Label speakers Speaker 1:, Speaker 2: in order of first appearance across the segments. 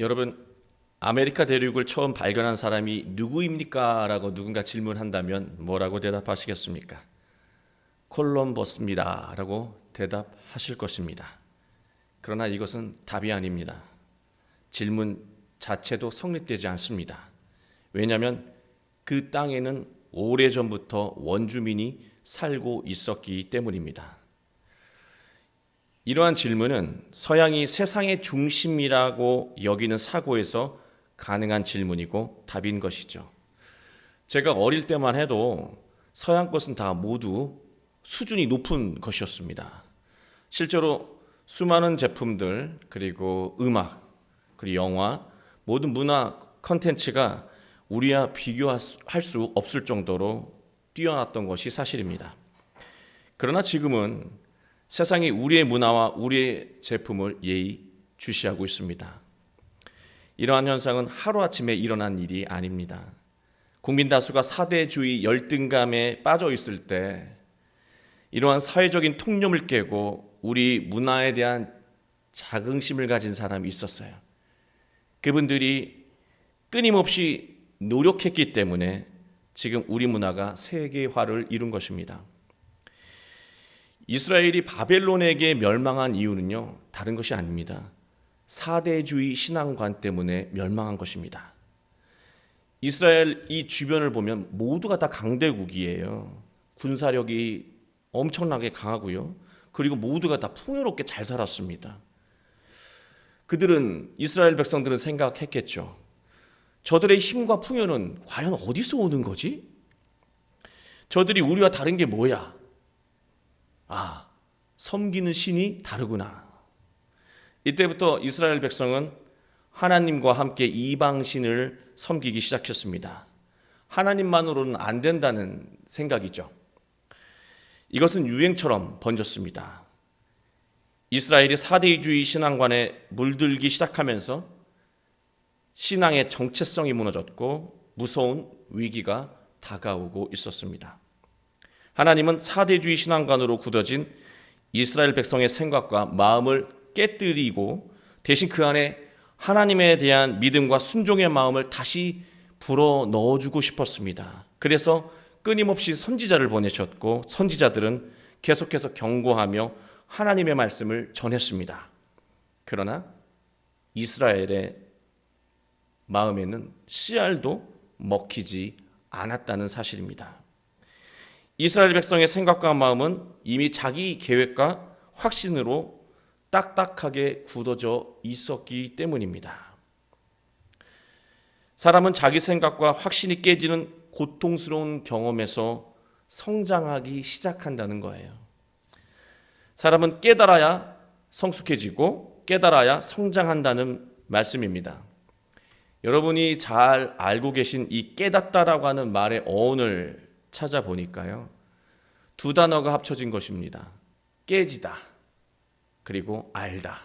Speaker 1: 여러분, 아메리카 대륙을 처음 발견한 사람이 누구입니까? 라고 누군가 질문한다면 뭐라고 대답하시겠습니까? 콜럼버스입니다. 라고 대답하실 것입니다. 그러나 이것은 답이 아닙니다. 질문 자체도 성립되지 않습니다. 왜냐하면 그 땅에는 오래전부터 원주민이 살고 있었기 때문입니다. 이러한 질문은 서양이 세상의 중심이라고 여기는 사고에서 가능한 질문이고 답인 것이죠. 제가 어릴 때만 해도 서양 것은 다 모두 수준이 높은 것이었습니다. 실제로 수많은 제품들, 그리고 음악, 그리고 영화, 모든 문화 컨텐츠가 우리와 비교할 수 없을 정도로 뛰어났던 것이 사실입니다. 그러나 지금은 세상이 우리의 문화와 우리의 제품을 예의주시하고 있습니다. 이러한 현상은 하루아침에 일어난 일이 아닙니다. 국민 다수가 사대주의 열등감에 빠져 있을 때 이러한 사회적인 통념을 깨고 우리 문화에 대한 자긍심을 가진 사람이 있었어요. 그분들이 끊임없이 노력했기 때문에 지금 우리 문화가 세계화를 이룬 것입니다. 이스라엘이 바벨론에게 멸망한 이유는요, 다른 것이 아닙니다. 사대주의 신앙관 때문에 멸망한 것입니다. 이스라엘 이 주변을 보면 모두가 다 강대국이에요. 군사력이 엄청나게 강하고요. 그리고 모두가 다 풍요롭게 잘 살았습니다. 이스라엘 백성들은 생각했겠죠. 저들의 힘과 풍요는 과연 어디서 오는 거지? 저들이 우리와 다른 게 뭐야? 섬기는 신이 다르구나. 이때부터 이스라엘 백성은 하나님과 함께 이방신을 섬기기 시작했습니다. 하나님만으로는 안 된다는 생각이죠. 이것은 유행처럼 번졌습니다. 이스라엘이 사대주의 신앙관에 물들기 시작하면서 신앙의 정체성이 무너졌고 무서운 위기가 다가오고 있었습니다. 하나님은 사대주의 신앙관으로 굳어진 이스라엘 백성의 생각과 마음을 깨뜨리고 대신 그 안에 하나님에 대한 믿음과 순종의 마음을 다시 불어 넣어주고 싶었습니다. 그래서 끊임없이 선지자를 보내셨고 선지자들은 계속해서 경고하며 하나님의 말씀을 전했습니다. 그러나 이스라엘의 마음에는 씨알도 먹히지 않았다는 사실입니다. 이스라엘 백성의 생각과 마음은 이미 자기 계획과 확신으로 딱딱하게 굳어져 있었기 때문입니다. 사람은 자기 생각과 확신이 깨지는 고통스러운 경험에서 성장하기 시작한다는 거예요. 사람은 깨달아야 성숙해지고 깨달아야 성장한다는 말씀입니다. 여러분이 잘 알고 계신 이 깨닫다라고 하는 말의 어원을 찾아보니까요, 두 단어가 합쳐진 것입니다. 깨지다, 그리고 알다.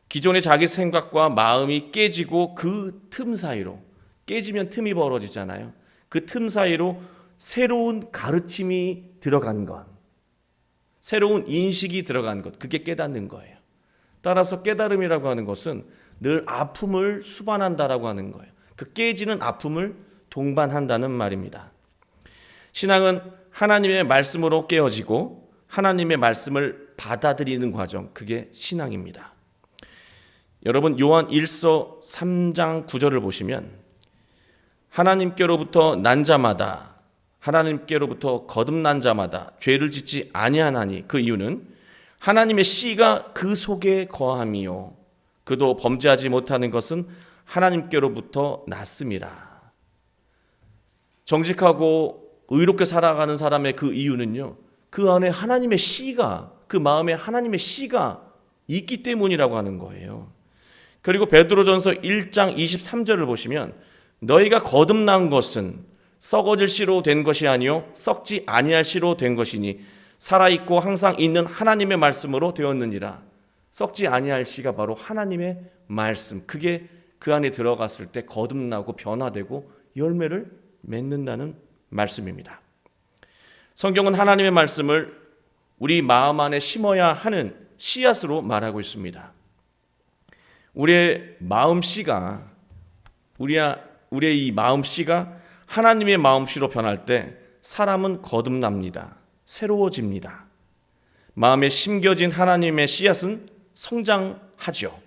Speaker 1: 기존의 자기 생각과 마음이 깨지고 그 틈 사이로, 깨지면 틈이 벌어지잖아요. 그 틈 사이로 새로운 가르침이 들어간 것, 새로운 인식이 들어간 것, 그게 깨닫는 거예요. 따라서 깨달음이라고 하는 것은 늘 아픔을 수반한다라고 하는 거예요. 그 깨지는 아픔을 동반한다는 말입니다. 신앙은 하나님의 말씀으로 깨어지고 하나님의 말씀을 받아들이는 과정, 그게 신앙입니다. 여러분, 요한 1서 3장 9절을 보시면 하나님께로부터 난 자마다, 하나님께로부터 거듭난 자마다 죄를 짓지 아니하나니 그 이유는 하나님의 씨가 그 속에 거함이요 그도 범죄하지 못하는 것은 하나님께로부터 났음이라. 정직하고 의롭게 살아가는 사람의 그 이유는요, 그 안에 하나님의 씨가, 그 마음에 하나님의 씨가 있기 때문이라고 하는 거예요. 그리고 베드로전서 1장 23절을 보시면 너희가 거듭난 것은 썩어질 씨로 된 것이 아니요 썩지 아니할 씨로 된 것이니 살아있고 항상 있는 하나님의 말씀으로 되었느니라. 썩지 아니할 씨가 바로 하나님의 말씀, 그게 그 안에 들어갔을 때 거듭나고 변화되고 열매를 맺는다는 말씀입니다. 성경은 하나님의 말씀을 우리 마음 안에 심어야 하는 씨앗으로 말하고 있습니다. 우리의 마음씨가 우리의 이 마음씨가 하나님의 마음씨로 변할 때 사람은 거듭납니다. 새로워집니다. 마음에 심겨진 하나님의 씨앗은 성장하죠.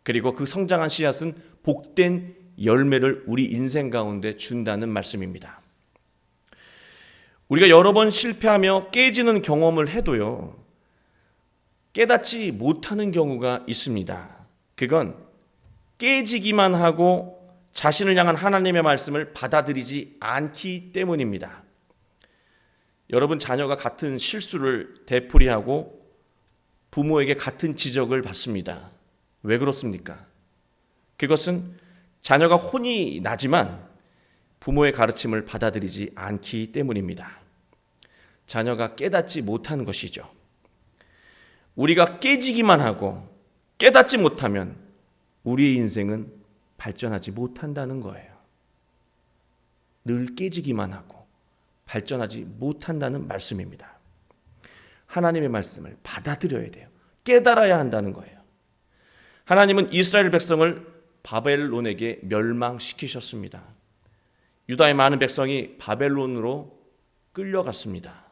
Speaker 1: 그리고 그 성장한 씨앗은 복된 열매를 우리 인생 가운데 준다는 말씀입니다. 우리가 여러 번 실패하며 깨지는 경험을 해도요, 깨닫지 못하는 경우가 있습니다. 그건 깨지기만 하고 자신을 향한 하나님의 말씀을 받아들이지 않기 때문입니다. 여러분, 자녀가 같은 실수를 되풀이하고 부모에게 같은 지적을 받습니다. 왜 그렇습니까? 그것은 자녀가 혼이 나지만 부모의 가르침을 받아들이지 않기 때문입니다. 자녀가 깨닫지 못한 것이죠. 우리가 깨지기만 하고 깨닫지 못하면 우리의 인생은 발전하지 못한다는 거예요. 늘 깨지기만 하고 발전하지 못한다는 말씀입니다. 하나님의 말씀을 받아들여야 돼요. 깨달아야 한다는 거예요. 하나님은 이스라엘 백성을 바벨론에게 멸망시키셨습니다. 유다의 많은 백성이 바벨론으로 끌려갔습니다.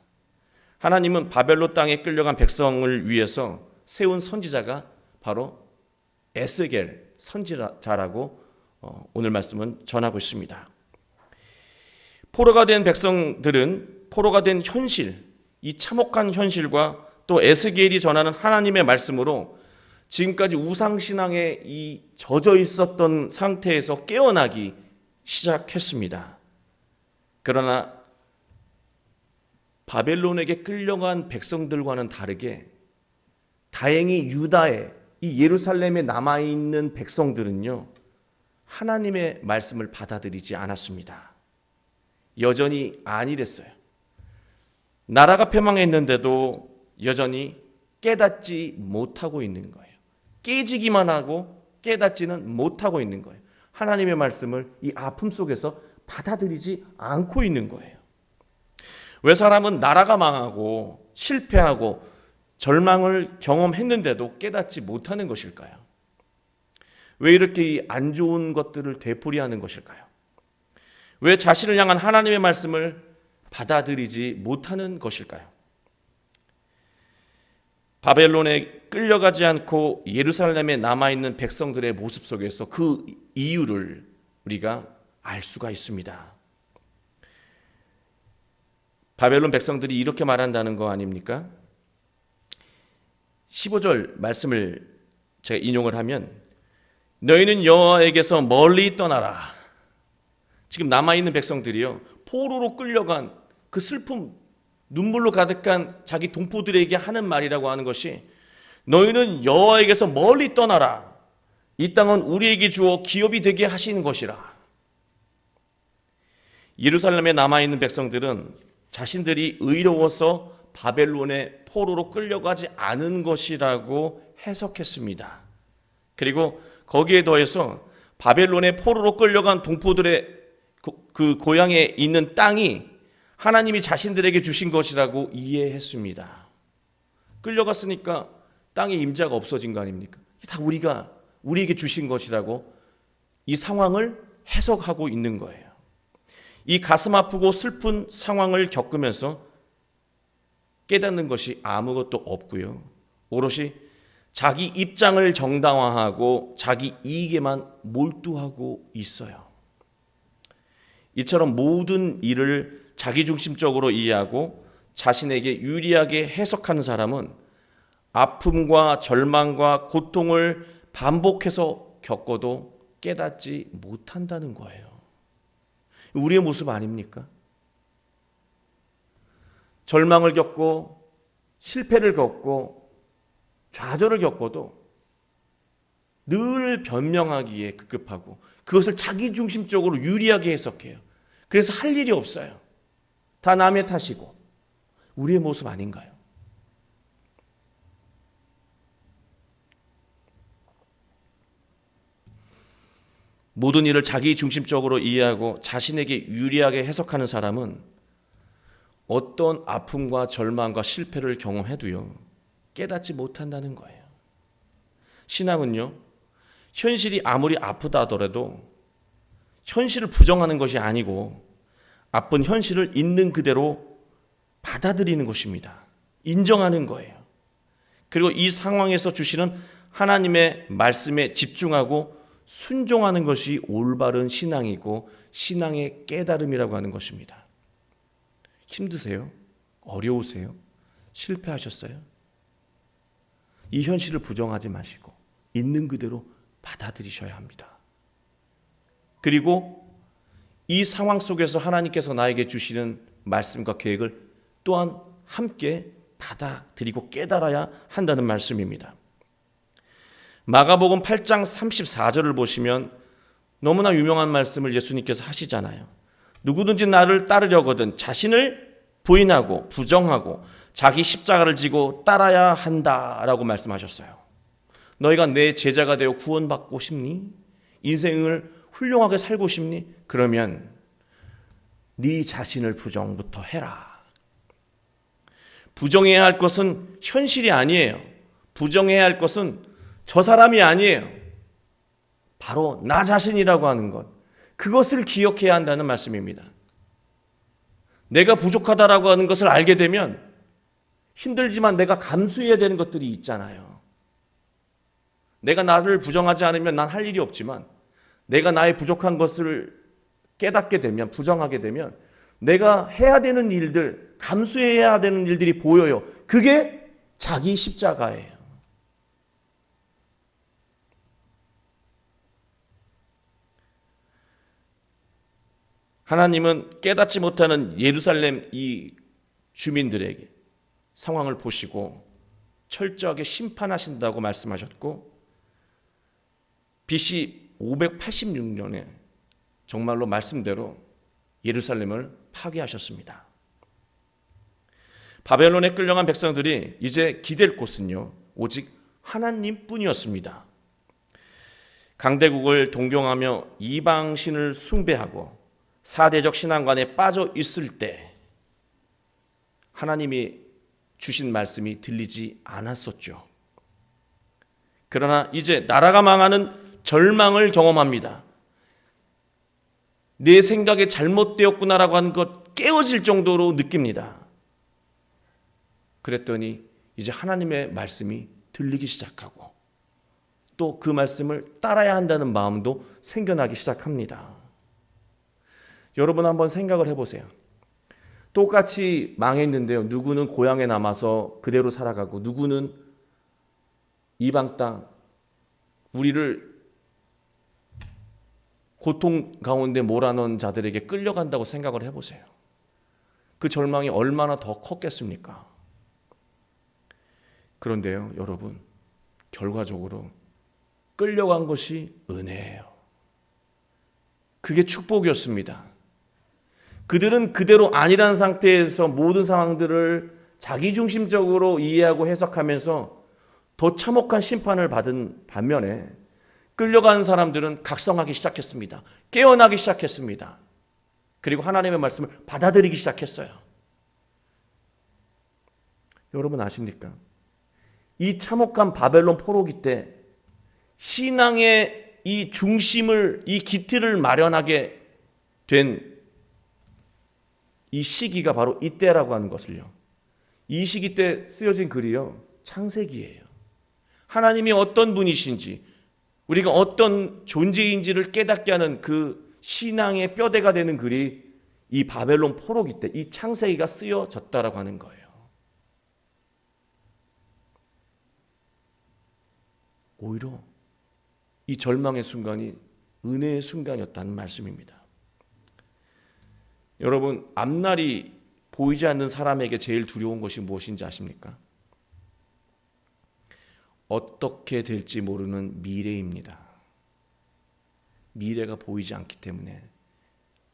Speaker 1: 하나님은 바벨론 땅에 끌려간 백성을 위해서 세운 선지자가 바로 에스겔 선지자라고 오늘 말씀은 전하고 있습니다. 포로가 된 백성들은 포로가 된 현실, 이 참혹한 현실과 또 에스겔이 전하는 하나님의 말씀으로 지금까지 우상신앙에 이 젖어 있었던 상태에서 깨어나기 시작했습니다. 그러나 바벨론에게 끌려간 백성들과는 다르게 다행히 유다에 이 예루살렘에 남아있는 백성들은요, 하나님의 말씀을 받아들이지 않았습니다. 여전히 안일했어요. 나라가 패망했는데도 여전히 깨닫지 못하고 있는 거예요. 깨지기만 하고 깨닫지는 못하고 있는 거예요. 하나님의 말씀을 이 아픔 속에서 받아들이지 않고 있는 거예요. 왜 사람은 나라가 망하고 실패하고 절망을 경험했는데도 깨닫지 못하는 것일까요? 왜 이렇게 안 좋은 것들을 되풀이하는 것일까요? 왜 자신을 향한 하나님의 말씀을 받아들이지 못하는 것일까요? 바벨론에 끌려가지 않고 예루살렘에 남아있는 백성들의 모습 속에서 그 이유를 우리가 알 수가 있습니다. 바벨론 백성들이 이렇게 말한다는 거 아닙니까? 15절 말씀을 제가 인용을 하면 너희는 여호와에게서 멀리 떠나라. 지금 남아있는 백성들이요, 포로로 끌려간 그 슬픔, 눈물로 가득한 자기 동포들에게 하는 말이라고 하는 것이 너희는 여호와에게서 멀리 떠나라. 이 땅은 우리에게 주어 기업이 되게 하시는 것이라. 예루살렘에 남아있는 백성들은 자신들이 의로워서 바벨론의 포로로 끌려가지 않은 것이라고 해석했습니다. 그리고 거기에 더해서 바벨론의 포로로 끌려간 동포들의 그 고향에 있는 땅이 하나님이 자신들에게 주신 것이라고 이해했습니다. 끌려갔으니까 땅에 임자가 없어진 거 아닙니까? 다 우리에게 주신 것이라고 이 상황을 해석하고 있는 거예요. 이 가슴 아프고 슬픈 상황을 겪으면서 깨닫는 것이 아무것도 없고요. 오롯이 자기 입장을 정당화하고 자기 이익에만 몰두하고 있어요. 이처럼 모든 일을 자기중심적으로 이해하고 자신에게 유리하게 해석하는 사람은 아픔과 절망과 고통을 반복해서 겪어도 깨닫지 못한다는 거예요. 우리의 모습 아닙니까? 절망을 겪고 실패를 겪고 좌절을 겪어도 늘 변명하기에 급급하고 그것을 자기중심적으로 유리하게 해석해요. 그래서 할 일이 없어요. 다 남의 탓이고. 우리의 모습 아닌가요? 모든 일을 자기중심적으로 이해하고 자신에게 유리하게 해석하는 사람은 어떤 아픔과 절망과 실패를 경험해도요, 깨닫지 못한다는 거예요. 신앙은요, 현실이 아무리 아프다 하더라도 현실을 부정하는 것이 아니고 아픈 현실을 있는 그대로 받아들이는 것입니다. 인정하는 거예요. 그리고 이 상황에서 주시는 하나님의 말씀에 집중하고 순종하는 것이 올바른 신앙이고 신앙의 깨달음이라고 하는 것입니다. 힘드세요? 어려우세요? 실패하셨어요? 이 현실을 부정하지 마시고 있는 그대로 받아들이셔야 합니다. 그리고 이 상황 속에서 하나님께서 나에게 주시는 말씀과 계획을 또한 함께 받아들이고 깨달아야 한다는 말씀입니다. 마가복음 8장 34절을 보시면 너무나 유명한 말씀을 예수님께서 하시잖아요. 누구든지 나를 따르려거든 자신을 부인하고 부정하고 자기 십자가를 지고 따라야 한다라고 말씀하셨어요. 너희가 내 제자가 되어 구원받고 싶니? 인생을 훌륭하게 살고 싶니? 그러면 네 자신을 부정부터 해라. 부정해야 할 것은 현실이 아니에요. 부정해야 할 것은 저 사람이 아니에요. 바로 나 자신이라고 하는 것. 그것을 기억해야 한다는 말씀입니다. 내가 부족하다라고 하는 것을 알게 되면 힘들지만 내가 감수해야 되는 것들이 있잖아요. 내가 나를 부정하지 않으면 난 할 일이 없지만 내가 나의 부족한 것을 깨닫게 되면, 부정하게 되면 내가 해야 되는 일들, 감수해야 되는 일들이 보여요. 그게 자기 십자가예요. 하나님은 깨닫지 못하는 예루살렘 이 주민들에게 상황을 보시고 철저하게 심판하신다고 말씀하셨고, BC 586년에 정말로 말씀대로 예루살렘을 파괴하셨습니다. 바벨론에 끌려간 백성들이 이제 기댈 곳은요, 오직 하나님뿐이었습니다. 강대국을 동경하며 이방신을 숭배하고 사대적 신앙관에 빠져 있을 때 하나님이 주신 말씀이 들리지 않았었죠. 그러나 이제 나라가 망하는 절망을 경험합니다. 내 생각이 잘못되었구나라고 하는 것 깨어질 정도로 느낍니다. 그랬더니 이제 하나님의 말씀이 들리기 시작하고 또 그 말씀을 따라야 한다는 마음도 생겨나기 시작합니다. 여러분 한번 생각을 해보세요. 똑같이 망했는데요. 누구는 고향에 남아서 그대로 살아가고 누구는 이방 땅, 우리를 고통 가운데 몰아넣은 자들에게 끌려간다고 생각을 해보세요. 그 절망이 얼마나 더 컸겠습니까? 그런데요, 여러분, 결과적으로 끌려간 것이 은혜예요. 그게 축복이었습니다. 그들은 그대로 아니란 상태에서 모든 상황들을 자기중심적으로 이해하고 해석하면서 더 참혹한 심판을 받은 반면에 끌려간 사람들은 각성하기 시작했습니다. 깨어나기 시작했습니다. 그리고 하나님의 말씀을 받아들이기 시작했어요. 여러분 아십니까? 이 참혹한 바벨론 포로기 때 신앙의 이 중심을, 이 기틀을 마련하게 된 이 시기가 바로 이때라고 하는 것을요. 이 시기 때 쓰여진 글이요, 창세기예요. 하나님이 어떤 분이신지, 우리가 어떤 존재인지를 깨닫게 하는 그 신앙의 뼈대가 되는 글이 이 바벨론 포로기 때 이 창세기가 쓰여졌다라고 하는 거예요. 오히려 이 절망의 순간이 은혜의 순간이었다는 말씀입니다. 여러분, 앞날이 보이지 않는 사람에게 제일 두려운 것이 무엇인지 아십니까? 어떻게 될지 모르는 미래입니다. 미래가 보이지 않기 때문에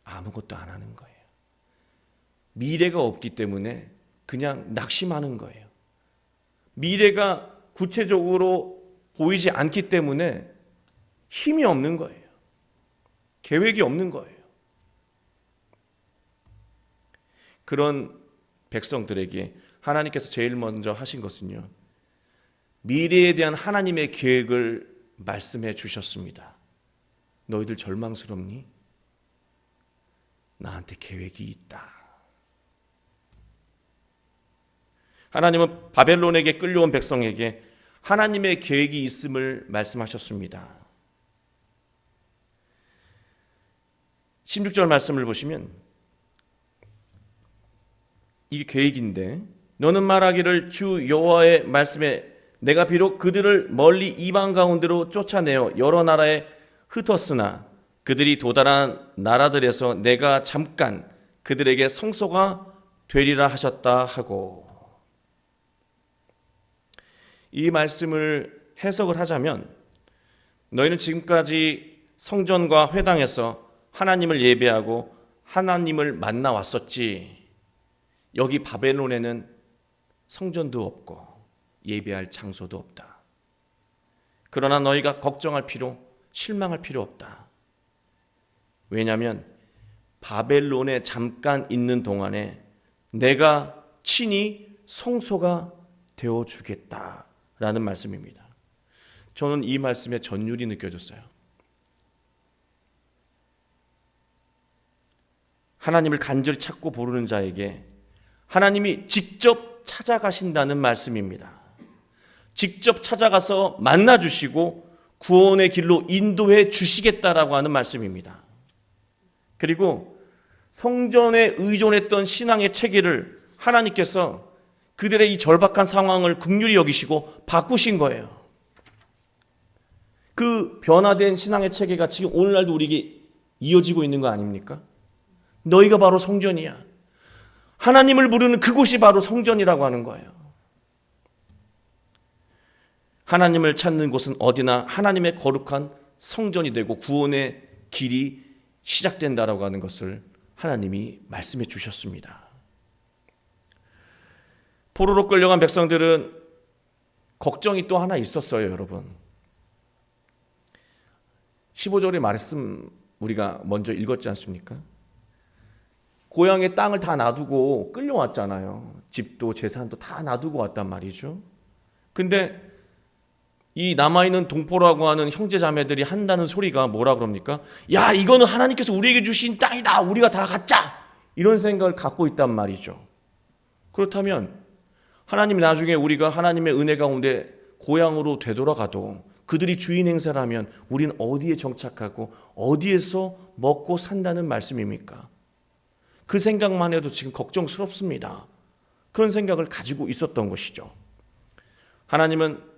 Speaker 1: 아무것도 안 하는 거예요. 미래가 없기 때문에 그냥 낙심하는 거예요. 미래가 구체적으로 보이지 않기 때문에 힘이 없는 거예요. 계획이 없는 거예요. 그런 백성들에게 하나님께서 제일 먼저 하신 것은요, 미래에 대한 하나님의 계획을 말씀해 주셨습니다. 너희들 절망스럽니? 나한테 계획이 있다. 하나님은 바벨론에게 끌려온 백성에게 하나님의 계획이 있음을 말씀하셨습니다. 16절 말씀을 보시면 이게 계획인데, 너는 말하기를 주 여호와의 말씀에 내가 비록 그들을 멀리 이방 가운데로 쫓아내어 여러 나라에 흩었으나 그들이 도달한 나라들에서 내가 잠깐 그들에게 성소가 되리라 하셨다 하고, 이 말씀을 해석을 하자면 너희는 지금까지 성전과 회당에서 하나님을 예배하고 하나님을 만나왔었지. 여기 바벨론에는 성전도 없고 예배할 장소도 없다. 그러나 너희가 걱정할 필요, 실망할 필요 없다. 왜냐하면 바벨론에 잠깐 있는 동안에 내가 친히 성소가 되어주겠다라는 말씀입니다. 저는 이 말씀에 전율이 느껴졌어요. 하나님을 간절히 찾고 부르는 자에게 하나님이 직접 찾아가신다는 말씀입니다. 직접 찾아가서 만나주시고 구원의 길로 인도해 주시겠다라고 하는 말씀입니다. 그리고 성전에 의존했던 신앙의 체계를 하나님께서 그들의 이 절박한 상황을 긍휼히 여기시고 바꾸신 거예요. 그 변화된 신앙의 체계가 지금 오늘날도 우리에게 이어지고 있는 거 아닙니까? 너희가 바로 성전이야. 하나님을 부르는 그곳이 바로 성전이라고 하는 거예요. 하나님을 찾는 곳은 어디나 하나님의 거룩한 성전이 되고 구원의 길이 시작된다라고 하는 것을 하나님이 말씀해 주셨습니다. 포로로 끌려간 백성들은 걱정이 또 하나 있었어요, 여러분. 15절의 말씀 우리가 먼저 읽었지 않습니까? 고향의 땅을 다 놔두고 끌려왔잖아요. 집도 재산도 다 놔두고 왔단 말이죠. 근데 이 남아있는 동포라고 하는 형제 자매들이 한다는 소리가 뭐라 그럽니까? 야, 이거는 하나님께서 우리에게 주신 땅이다. 우리가 다 갖자. 이런 생각을 갖고 있단 말이죠. 그렇다면 하나님 나중에 우리가 하나님의 은혜 가운데 고향으로 되돌아가도 그들이 주인 행세라면 우리는 어디에 정착하고 어디에서 먹고 산다는 말씀입니까? 그 생각만 해도 지금 걱정스럽습니다. 그런 생각을 가지고 있었던 것이죠. 하나님은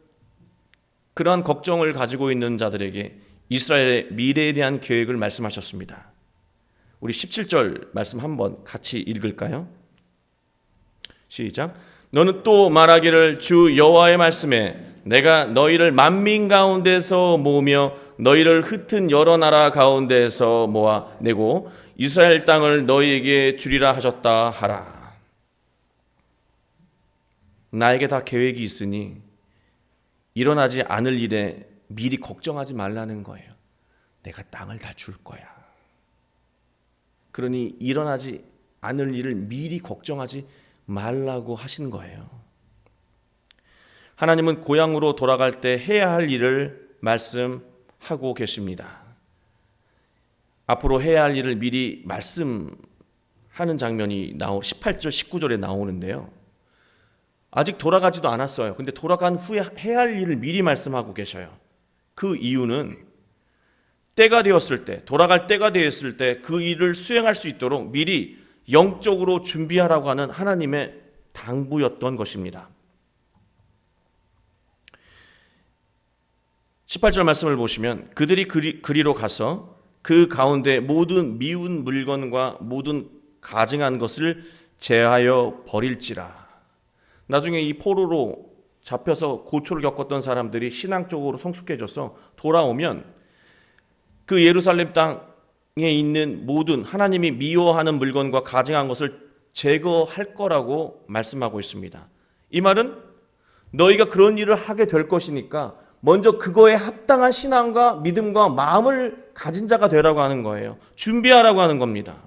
Speaker 1: 그러한 걱정을 가지고 있는 자들에게 이스라엘의 미래에 대한 계획을 말씀하셨습니다. 우리 17절 말씀 한번 같이 읽을까요? 시작. 너는 또 말하기를 주 여호와의 말씀에 내가 너희를 만민 가운데서 모으며 너희를 흩은 여러 나라 가운데서 모아내고 이스라엘 땅을 너희에게 주리라 하셨다 하라. 나에게 다 계획이 있으니 일어나지 않을 일에 미리 걱정하지 말라는 거예요. 내가 땅을 다 줄 거야. 그러니 일어나지 않을 일을 미리 걱정하지 말라고 하신 거예요. 하나님은 고향으로 돌아갈 때 해야 할 일을 말씀하고 계십니다. 앞으로 해야 할 일을 미리 말씀하는 장면이 18절, 19절에 나오는데요. 아직 돌아가지도 않았어요. 근데 돌아간 후에 해야 할 일을 미리 말씀하고 계셔요. 그 이유는 때가 되었을 때, 돌아갈 때가 되었을 때 그 일을 수행할 수 있도록 미리 영적으로 준비하라고 하는 하나님의 당부였던 것입니다. 18절 말씀을 보시면 그들이 그리로 가서 그 가운데 모든 미운 물건과 모든 가증한 것을 제하여 버릴지라. 나중에 이 포로로 잡혀서 고초를 겪었던 사람들이 신앙적으로 성숙해져서 돌아오면 그 예루살렘 땅에 있는 모든 하나님이 미워하는 물건과 가증한 것을 제거할 거라고 말씀하고 있습니다. 이 말은 너희가 그런 일을 하게 될 것이니까 먼저 그거에 합당한 신앙과 믿음과 마음을 가진 자가 되라고 하는 거예요. 준비하라고 하는 겁니다.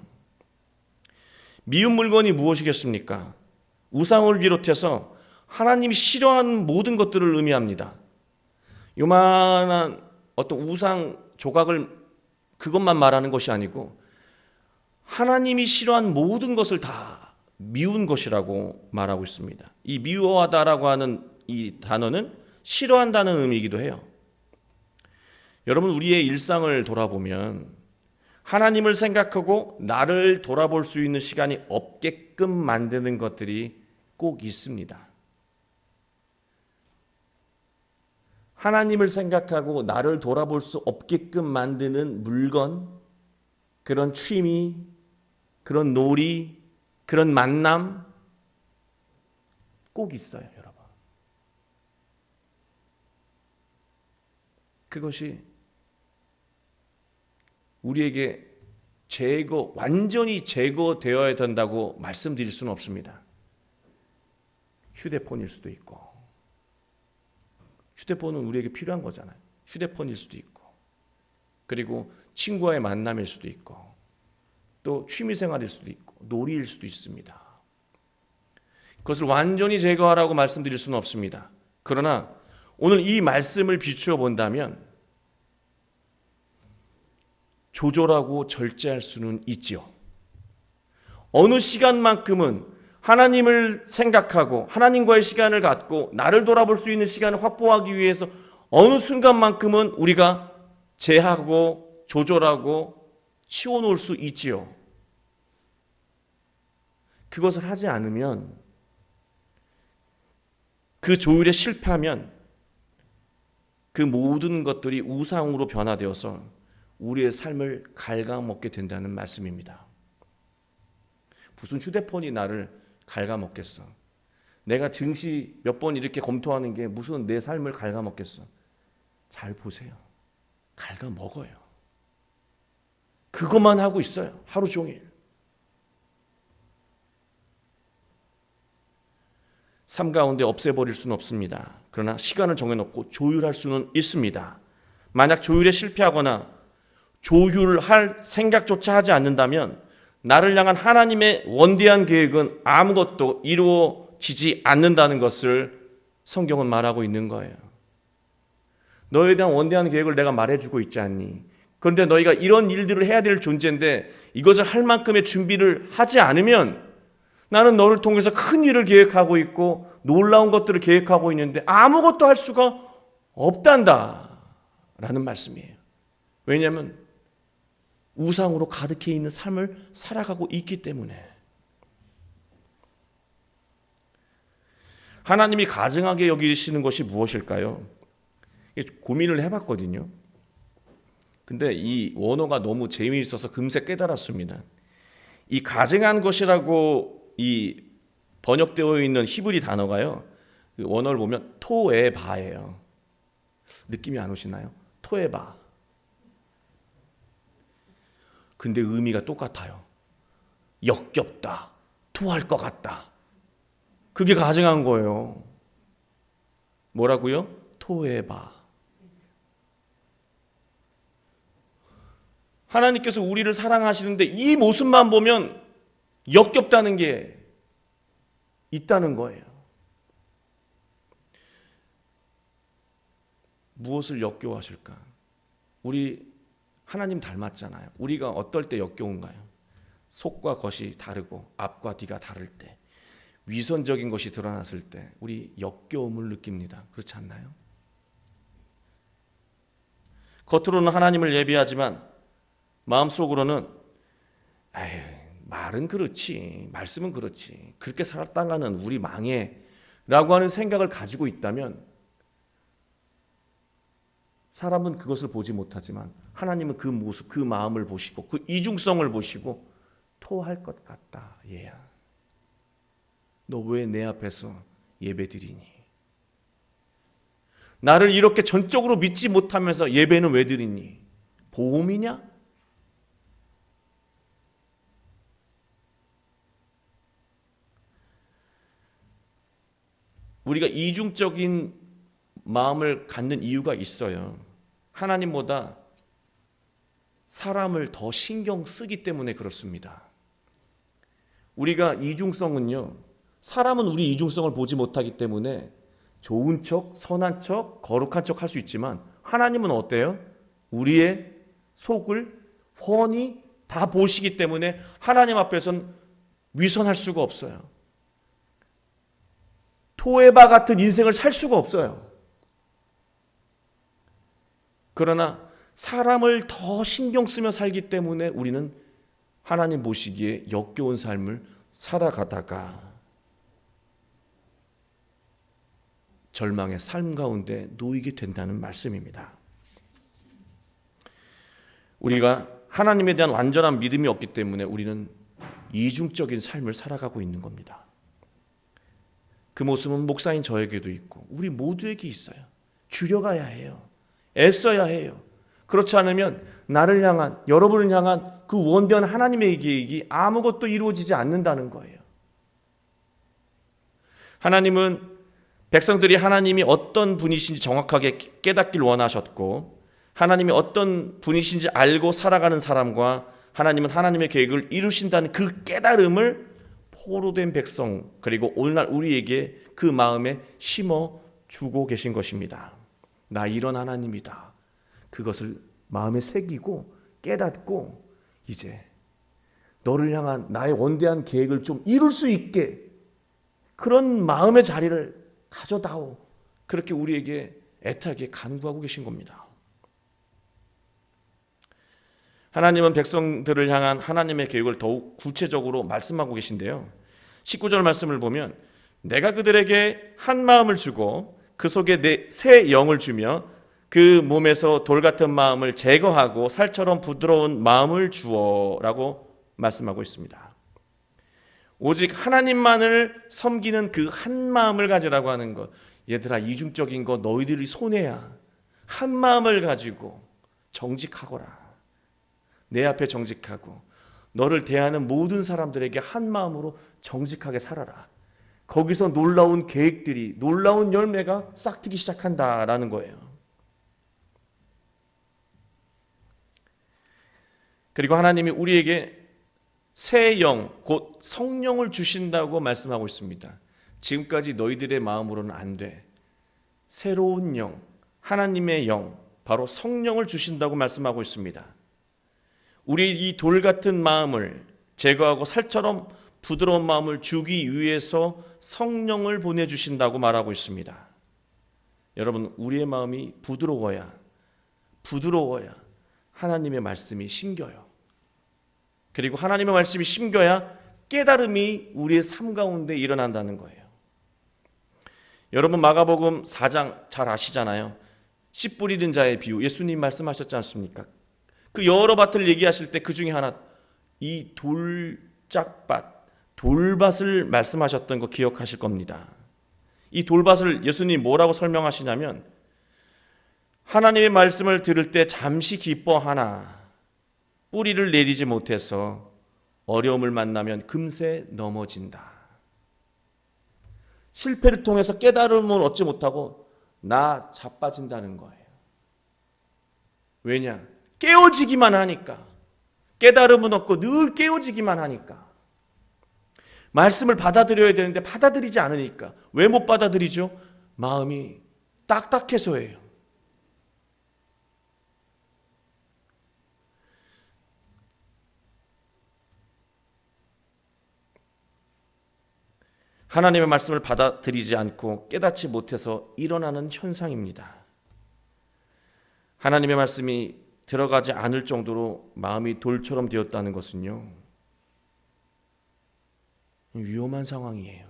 Speaker 1: 미운 물건이 무엇이겠습니까? 우상을 비롯해서 하나님이 싫어하는 모든 것들을 의미합니다. 요만한 어떤 우상 조각을 그것만 말하는 것이 아니고 하나님이 싫어한 모든 것을 다 미운 것이라고 말하고 있습니다. 이 미워하다라고 하는 이 단어는 싫어한다는 의미이기도 해요. 여러분, 우리의 일상을 돌아보면 하나님을 생각하고 나를 돌아볼 수 있는 시간이 없게끔 만드는 것들이 꼭 있습니다. 하나님을 생각하고 나를 돌아볼 수 없게끔 만드는 물건, 그런 취미, 그런 놀이, 그런 만남 꼭 있어요, 여러분. 그것이 우리에게 완전히 제거되어야 된다고 말씀드릴 수는 없습니다. 휴대폰일 수도 있고, 휴대폰은 우리에게 필요한 거잖아요. 휴대폰일 수도 있고, 그리고 친구와의 만남일 수도 있고, 또 취미생활일 수도 있고, 놀이일 수도 있습니다. 그것을 완전히 제거하라고 말씀드릴 수는 없습니다. 그러나 오늘 이 말씀을 비추어 본다면 조절하고 절제할 수는 있지요. 어느 시간만큼은 하나님을 생각하고 하나님과의 시간을 갖고 나를 돌아볼 수 있는 시간을 확보하기 위해서 어느 순간만큼은 우리가 제하고 조절하고 치워놓을 수 있지요. 그것을 하지 않으면, 그 조율에 실패하면 그 모든 것들이 우상으로 변화되어서 우리의 삶을 갉아먹게 된다는 말씀입니다. 무슨 휴대폰이 나를 갉아먹겠어. 내가 증시 몇 번 이렇게 검토하는 게 무슨 내 삶을 갉아먹겠어. 잘 보세요. 갉아먹어요. 그것만 하고 있어요. 하루 종일. 삶 가운데 없애버릴 수는 없습니다. 그러나 시간을 정해놓고 조율할 수는 있습니다. 만약 조율에 실패하거나 조율할 생각조차 하지 않는다면 나를 향한 하나님의 원대한 계획은 아무것도 이루어지지 않는다는 것을 성경은 말하고 있는 거예요. 너에 대한 원대한 계획을 내가 말해주고 있지 않니? 그런데 너희가 이런 일들을 해야 될 존재인데 이것을 할 만큼의 준비를 하지 않으면 나는 너를 통해서 큰 일을 계획하고 있고 놀라운 것들을 계획하고 있는데 아무것도 할 수가 없단다 라는 말씀이에요. 왜냐하면 우상으로 가득해 있는 삶을 살아가고 있기 때문에. 하나님이 가증하게 여기시는 것이 무엇일까요? 고민을 해봤거든요. 근데 이 원어가 너무 재미있어서 금세 깨달았습니다. 이 가증한 것이라고 이 번역되어 있는 히브리 단어가요, 그 원어를 보면 토에바예요. 느낌이 안 오시나요? 토에바. 근데 의미가 똑같아요. 역겹다, 토할 것 같다. 그게 가증한 거예요. 뭐라고요? 토에바. 하나님께서 우리를 사랑하시는데 이 모습만 보면 역겹다는 게 있다는 거예요. 무엇을 역겨워하실까? 우리 하나님 닮았잖아요. 우리가 어떨 때 역겨운가요? 속과 겉이 다르고 앞과 뒤가 다를 때, 위선적인 것이 드러났을 때 우리 역겨움을 느낍니다. 그렇지 않나요? 겉으로는 하나님을 예비하지만 마음속으로는 에휴, 말은 그렇지, 말씀은 그렇지, 그렇게 살았다가는 우리 망해 라고 하는 생각을 가지고 있다면 사람은 그것을 보지 못하지만 하나님은 그 모습, 그 마음을 보시고 그 이중성을 보시고 토할 것 같다. 얘야, 너 왜 내 앞에서 예배드리니? 나를 이렇게 전적으로 믿지 못하면서 예배는 왜 드리니? 보험이냐? 우리가 이중적인 마음을 갖는 이유가 있어요. 하나님보다 사람을 더 신경 쓰기 때문에 그렇습니다. 우리가 이중성은요, 사람은 우리 이중성을 보지 못하기 때문에 좋은 척, 선한 척, 거룩한 척 할 수 있지만 하나님은 어때요? 우리의 속을 훤히 다 보시기 때문에 하나님 앞에서는 위선할 수가 없어요. 토에바 같은 인생을 살 수가 없어요. 그러나 사람을 더 신경 쓰며 살기 때문에 우리는 하나님 보시기에 역겨운 삶을 살아가다가 절망의 삶 가운데 놓이게 된다는 말씀입니다. 우리가 하나님에 대한 완전한 믿음이 없기 때문에 우리는 이중적인 삶을 살아가고 있는 겁니다. 그 모습은 목사인 저에게도 있고 우리 모두에게 있어요. 줄여가야 해요. 애써야 해요. 그렇지 않으면 나를 향한, 여러분을 향한 그 원대한 하나님의 계획이 아무것도 이루어지지 않는다는 거예요. 하나님은 백성들이 하나님이 어떤 분이신지 정확하게 깨닫길 원하셨고, 하나님이 어떤 분이신지 알고 살아가는 사람과 하나님은 하나님의 계획을 이루신다는 그 깨달음을 포로된 백성, 그리고 오늘날 우리에게 그 마음에 심어주고 계신 것입니다. 나 이런 하나님이다. 그것을 마음에 새기고 깨닫고 이제 너를 향한 나의 원대한 계획을 좀 이룰 수 있게 그런 마음의 자리를 가져다오. 그렇게 우리에게 애타게 간구하고 계신 겁니다. 하나님은 백성들을 향한 하나님의 계획을 더욱 구체적으로 말씀하고 계신데요. 19절 말씀을 보면 내가 그들에게 한 마음을 주고 그 속에 내 새 영을 주며 그 몸에서 돌 같은 마음을 제거하고 살처럼 부드러운 마음을 주어라고 말씀하고 있습니다. 오직 하나님만을 섬기는 그 한 마음을 가지라고 하는 것. 얘들아, 이중적인 거 너희들이 손해야. 한 마음을 가지고 정직하거라. 내 앞에 정직하고 너를 대하는 모든 사람들에게 한 마음으로 정직하게 살아라. 거기서 놀라운 계획들이, 놀라운 열매가 싹트기 시작한다라는 거예요. 그리고 하나님이 우리에게 새 영, 곧 성령을 주신다고 말씀하고 있습니다. 지금까지 너희들의 마음으로는 안 돼. 새로운 영, 하나님의 영, 바로 성령을 주신다고 말씀하고 있습니다. 우리 이 돌 같은 마음을 제거하고 살처럼 부드러운 마음을 주기 위해서 성령을 보내주신다고 말하고 있습니다. 여러분, 우리의 마음이 부드러워야 하나님의 말씀이 심겨요. 그리고 하나님의 말씀이 심겨야 깨달음이 우리의 삶 가운데 일어난다는 거예요. 여러분, 마가복음 4장 잘 아시잖아요. 씨 뿌리는 자의 비유, 예수님 말씀하셨지 않습니까? 그 여러 밭을 얘기하실 때 그 중에 하나, 이 돌짝밭, 돌밭을 말씀하셨던 거 기억하실 겁니다. 이 돌밭을 예수님 뭐라고 설명하시냐면, 하나님의 말씀을 들을 때 잠시 기뻐하나 뿌리를 내리지 못해서 어려움을 만나면 금세 넘어진다. 실패를 통해서 깨달음을 얻지 못하고 나 자빠진다는 거예요. 왜냐? 깨어지기만 하니까. 깨달음은 없고 늘 깨어지기만 하니까. 말씀을 받아들여야 되는데 받아들이지 않으니까. 왜 못 받아들이죠? 마음이 딱딱해서예요. 하나님의 말씀을 받아들이지 않고 깨닫지 못해서 일어나는 현상입니다. 하나님의 말씀이 들어가지 않을 정도로 마음이 돌처럼 되었다는 것은요, 위험한 상황이에요.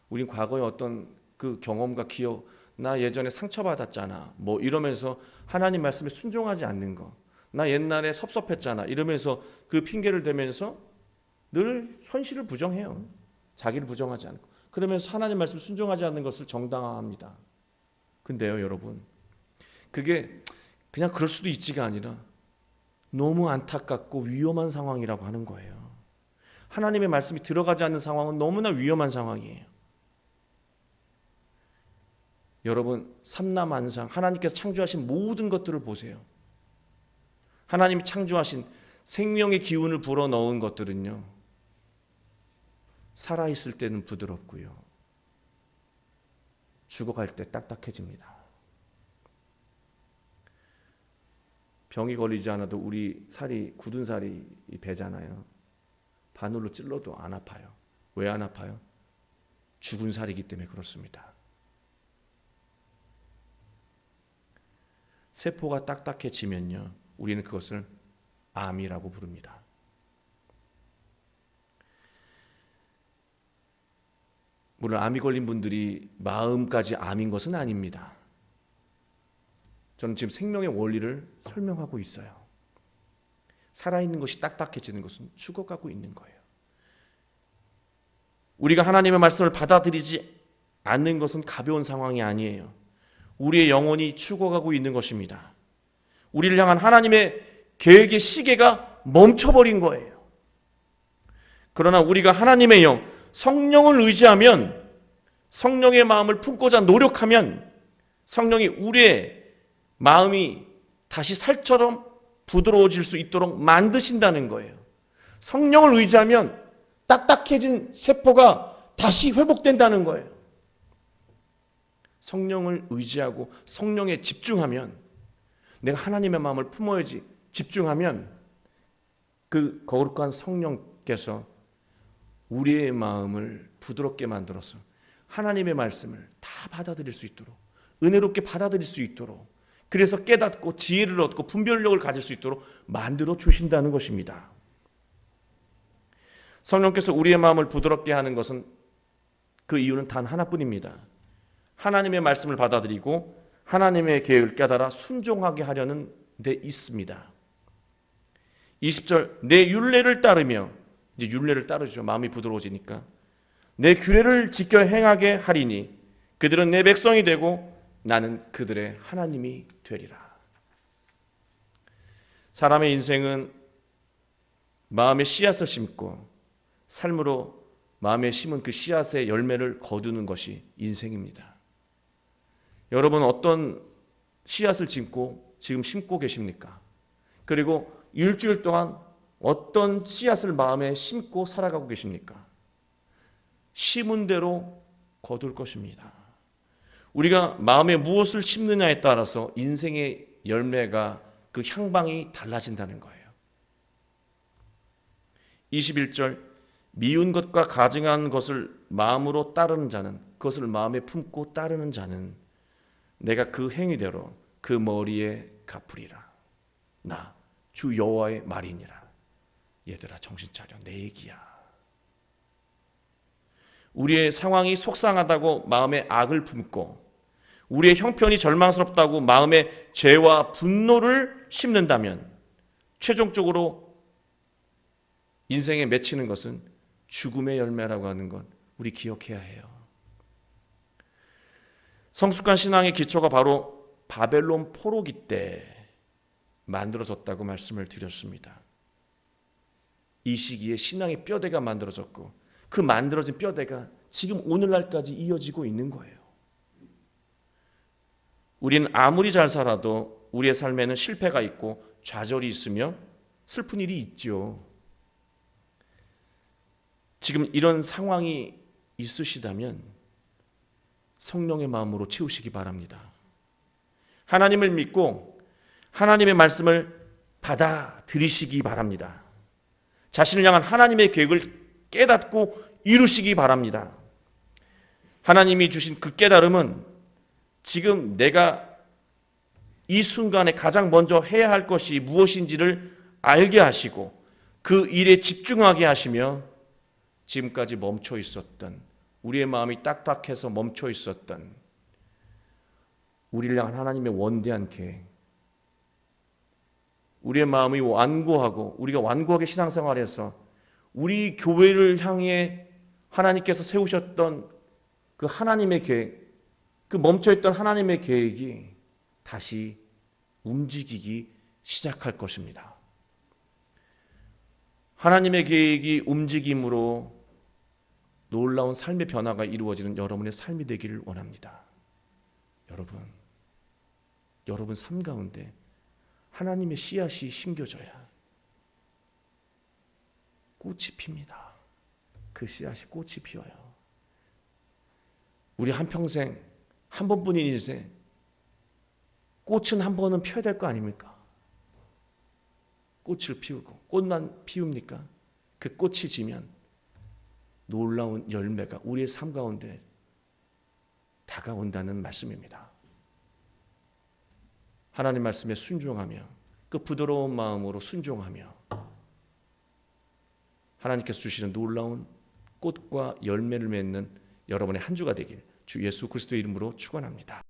Speaker 1: 우린 과거에 어떤 그 경험과 기억, 나 예전에 상처받았잖아, 뭐 이러면서 하나님 말씀에 순종하지 않는 거, 나 옛날에 섭섭했잖아 이러면서 그 핑계를 대면서 늘 현실을 부정해요. 자기를 부정하지 않고. 그러면서 하나님 말씀 순종하지 않는 것을 정당화합니다. 근데요, 여러분, 그게 그냥 그럴 수도 있지가 아니라 너무 안타깝고 위험한 상황이라고 하는 거예요. 하나님의 말씀이 들어가지 않는 상황은 너무나 위험한 상황이에요. 여러분, 삼라만상 하나님께서 창조하신 모든 것들을 보세요. 하나님이 창조하신 생명의 기운을 불어넣은 것들은요, 살아있을 때는 부드럽고요, 죽어갈 때 딱딱해집니다. 병이 걸리지 않아도 우리 살이, 굳은 살이 배잖아요. 바늘로 찔러도 안 아파요. 왜 안 아파요? 죽은 살이기 때문에 그렇습니다. 세포가 딱딱해지면요, 우리는 그것을 암이라고 부릅니다. 물론 암이 걸린 분들이 마음까지 암인 것은 아닙니다. 저는 지금 생명의 원리를 설명하고 있어요. 살아있는 것이 딱딱해지는 것은 죽어가고 있는 거예요. 우리가 하나님의 말씀을 받아들이지 않는 것은 가벼운 상황이 아니에요. 우리의 영혼이 죽어가고 있는 것입니다. 우리를 향한 하나님의 계획의 시계가 멈춰버린 거예요. 그러나 우리가 하나님의 영, 성령을 의지하면, 성령의 마음을 품고자 노력하면 성령이 우리의 마음이 다시 살처럼 부드러워질 수 있도록 만드신다는 거예요. 성령을 의지하면 딱딱해진 세포가 다시 회복된다는 거예요. 성령을 의지하고 성령에 집중하면, 내가 하나님의 마음을 품어야지 집중하면 그 거룩한 성령께서 우리의 마음을 부드럽게 만들어서 하나님의 말씀을 다 받아들일 수 있도록, 은혜롭게 받아들일 수 있도록, 그래서 깨닫고 지혜를 얻고 분별력을 가질 수 있도록 만들어 주신다는 것입니다. 성령께서 우리의 마음을 부드럽게 하는 것은, 그 이유는 단 하나뿐입니다. 하나님의 말씀을 받아들이고 하나님의 계획을 깨달아 순종하게 하려는 데 있습니다. 20절, 내 율례를 따르며, 이제 율례를 따르죠. 마음이 부드러워지니까. 내 규례를 지켜 행하게 하리니 그들은 내 백성이 되고 나는 그들의 하나님이 되리라. 사람의 인생은 마음의 씨앗을 심고 삶으로 마음에 심은 그 씨앗의 열매를 거두는 것이 인생입니다. 여러분, 어떤 씨앗을 지금 심고 계십니까? 그리고 일주일 동안 어떤 씨앗을 마음에 심고 살아가고 계십니까? 심은 대로 거둘 것입니다. 우리가 마음에 무엇을 심느냐에 따라서 인생의 열매가, 그 향방이 달라진다는 거예요. 21절, 미운 것과 가증한 것을 마음으로 따르는 자는, 그것을 마음에 품고 따르는 자는 내가 그 행위대로 그 머리에 갚으리라. 나 주 여호와의 말이니라. 얘들아, 정신 차려, 내 얘기야. 우리의 상황이 속상하다고 마음에 악을 품고, 우리의 형편이 절망스럽다고 마음에 죄와 분노를 심는다면 최종적으로 인생에 맺히는 것은 죽음의 열매라고 하는 것, 우리 기억해야 해요. 성숙한 신앙의 기초가 바로 바벨론 포로기 때 만들어졌다고 말씀을 드렸습니다. 이 시기에 신앙의 뼈대가 만들어졌고, 그 만들어진 뼈대가 지금 오늘날까지 이어지고 있는 거예요. 우리는 아무리 잘 살아도 우리의 삶에는 실패가 있고 좌절이 있으며 슬픈 일이 있죠. 지금 이런 상황이 있으시다면 성령의 마음으로 채우시기 바랍니다. 하나님을 믿고 하나님의 말씀을 받아들이시기 바랍니다. 자신을 향한 하나님의 계획을 깨닫고 이루시기 바랍니다. 하나님이 주신 그 깨달음은 지금 내가 이 순간에 가장 먼저 해야 할 것이 무엇인지를 알게 하시고 그 일에 집중하게 하시며, 지금까지 멈춰 있었던, 우리의 마음이 딱딱해서 멈춰 있었던 우리를 향한 하나님의 원대한 계획, 우리의 마음이 완고하고 우리가 완고하게 신앙생활해서 우리 교회를 향해 하나님께서 세우셨던 그 하나님의 계획, 그 멈춰있던 하나님의 계획이 다시 움직이기 시작할 것입니다. 하나님의 계획이 움직임으로 놀라운 삶의 변화가 이루어지는 여러분의 삶이 되기를 원합니다. 여러분 삶 가운데 하나님의 씨앗이 심겨져야 꽃이 핍니다. 그 씨앗이 꽃이 피어요. 우리 한평생 한 번뿐인 인생, 꽃은 한 번은 펴야 될 거 아닙니까? 꽃을 피우고 꽃만 피웁니까? 그 꽃이 지면 놀라운 열매가 우리의 삶 가운데 다가온다는 말씀입니다. 하나님 말씀에 순종하며 그 부드러운 마음으로 순종하며 하나님께서 주시는 놀라운 꽃과 열매를 맺는 여러분의 한 주가 되길 주 예수 그리스도의 이름으로 축원합니다.